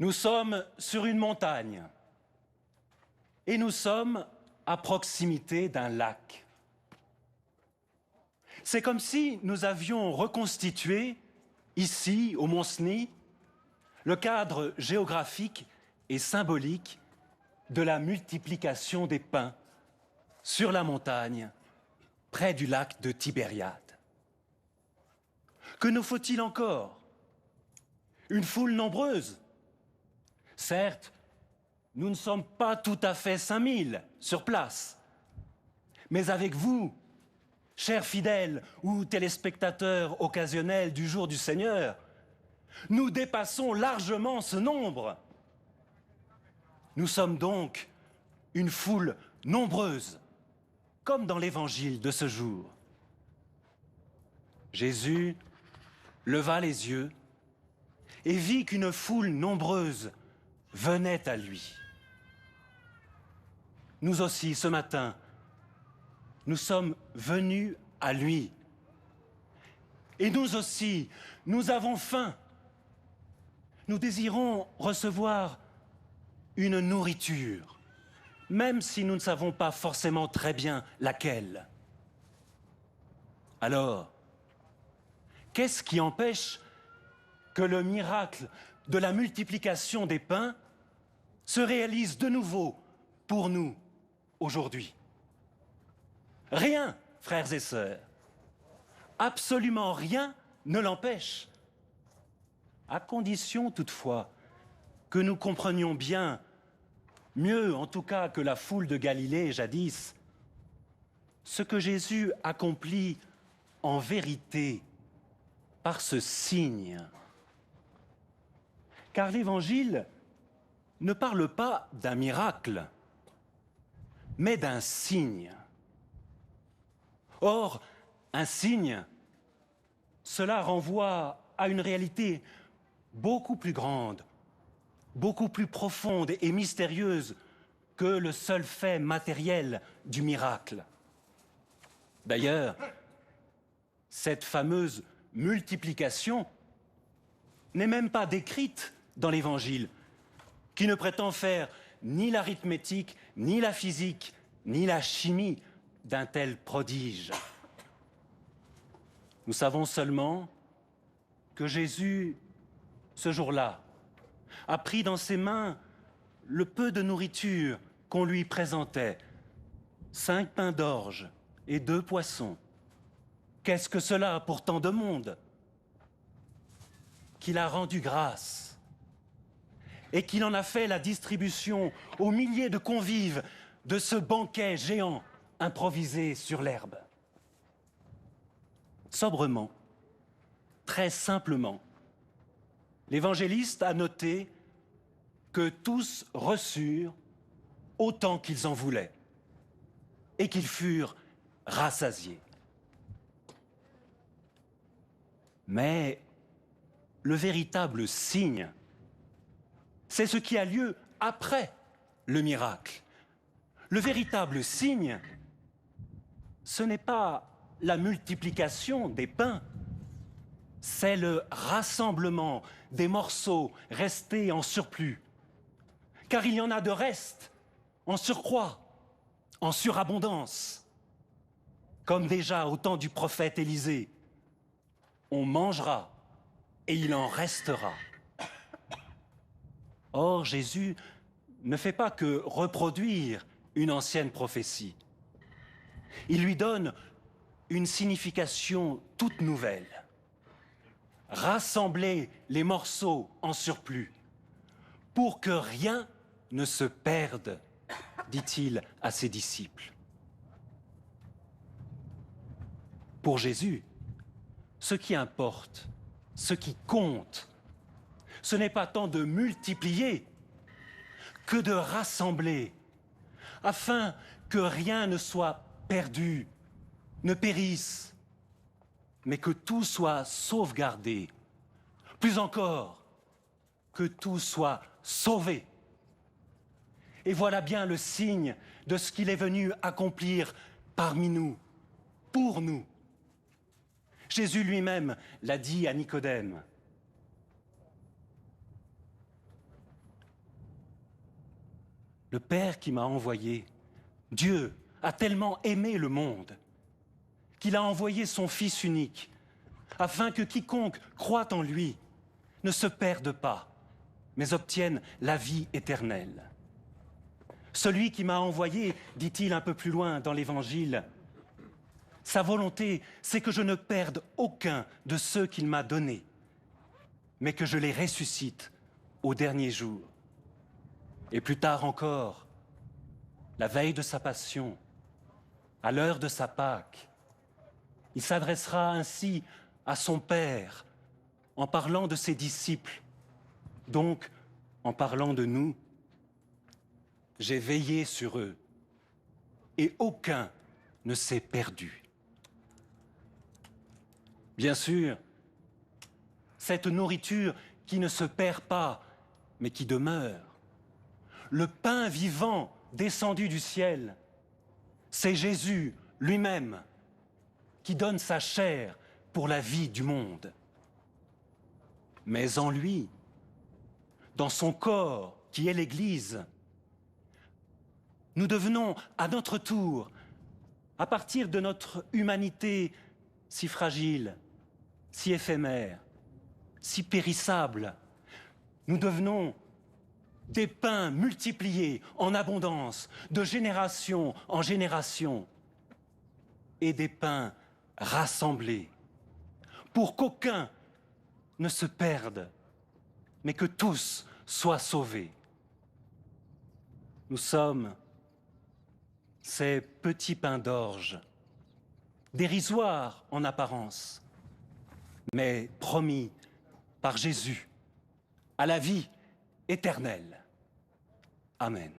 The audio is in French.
Nous sommes sur une montagne et nous sommes à proximité d'un lac. C'est comme si nous avions reconstitué, ici, au Mont-Cenis, le cadre géographique et symbolique de la multiplication des pains sur la montagne, près du lac de Tibériade. Que nous faut-il encore? Une foule nombreuse. Certes, nous ne sommes pas tout à fait 5000 sur place, mais avec vous, chers fidèles ou téléspectateurs occasionnels du jour du Seigneur, nous dépassons largement ce nombre. Nous sommes donc une foule nombreuse, comme dans l'évangile de ce jour. Jésus leva les yeux et vit qu'une foule nombreuse venait à lui. Nous aussi, ce matin, nous sommes venus à lui. Et nous aussi, nous avons faim. Nous désirons recevoir une nourriture, même si nous ne savons pas forcément très bien laquelle. Alors, qu'est-ce qui empêche que le miracle de la multiplication des pains se réalise de nouveau pour nous aujourd'hui? Rien, frères et sœurs. Absolument rien ne l'empêche. À condition toutefois que nous comprenions bien, mieux en tout cas que la foule de Galilée jadis, ce que Jésus accomplit en vérité par ce signe. Car l'Évangile ne parle pas d'un miracle, mais d'un signe. Or, un signe, cela renvoie à une réalité beaucoup plus grande, beaucoup plus profonde et mystérieuse que le seul fait matériel du miracle. D'ailleurs, cette fameuse multiplication n'est même pas décrite dans l'Évangile, qui ne prétend faire ni l'arithmétique, ni la physique, ni la chimie d'un tel prodige. Nous savons seulement que Jésus, ce jour-là, a pris dans ses mains le peu de nourriture qu'on lui présentait, 5 pains d'orge et 2 poissons. Qu'est-ce que cela pour tant de monde? Qu'il a rendu grâce et qu'il en a fait la distribution aux milliers de convives de ce banquet géant improvisé sur l'herbe. Sobrement, très simplement, l'évangéliste a noté que tous reçurent autant qu'ils en voulaient et qu'ils furent rassasiés. Mais le véritable signe, c'est ce qui a lieu après le miracle. Le véritable signe, ce n'est pas la multiplication des pains, c'est le rassemblement des morceaux restés en surplus. Car il y en a de restes, en surcroît, en surabondance. Comme déjà au temps du prophète Élisée, on mangera et il en restera. Or, Jésus ne fait pas que reproduire une ancienne prophétie. Il lui donne une signification toute nouvelle. Rassembler les morceaux en surplus pour que rien ne se perde, dit-il à ses disciples. Pour Jésus, ce qui importe, ce qui compte, ce n'est pas tant de multiplier que de rassembler, afin que rien ne soit perdu, ne périsse, mais que tout soit sauvegardé. Plus encore, que tout soit sauvé. Et voilà bien le signe de ce qu'il est venu accomplir parmi nous, pour nous. Jésus lui-même l'a dit à Nicodème. le Père qui m'a envoyé, Dieu a tellement aimé le monde qu'il a envoyé son Fils unique, afin que quiconque croit en lui ne se perde pas, mais obtienne la vie éternelle. Celui qui m'a envoyé, dit-il un peu plus loin dans l'Évangile, sa volonté, c'est que je ne perde aucun de ceux qu'il m'a donnés, mais que je les ressuscite au dernier jour. Et plus tard encore, la veille de sa passion, à l'heure de sa Pâque, il s'adressera ainsi à son Père en parlant de ses disciples, donc en parlant de nous. J'ai veillé sur eux et aucun ne s'est perdu. Bien sûr, cette nourriture qui ne se perd pas, mais qui demeure, le pain vivant descendu du ciel, c'est Jésus lui-même qui donne sa chair pour la vie du monde. Mais en lui, dans son corps qui est l'Église, nous devenons à notre tour, à partir de notre humanité si fragile, si éphémère, si périssable, nous devenons des pains multipliés en abondance, de génération en génération, et des pains rassemblés, pour qu'aucun ne se perde, mais que tous soient sauvés. Nous sommes ces petits pains d'orge, dérisoires en apparence, mais promis par Jésus à la vie éternelle. Amen.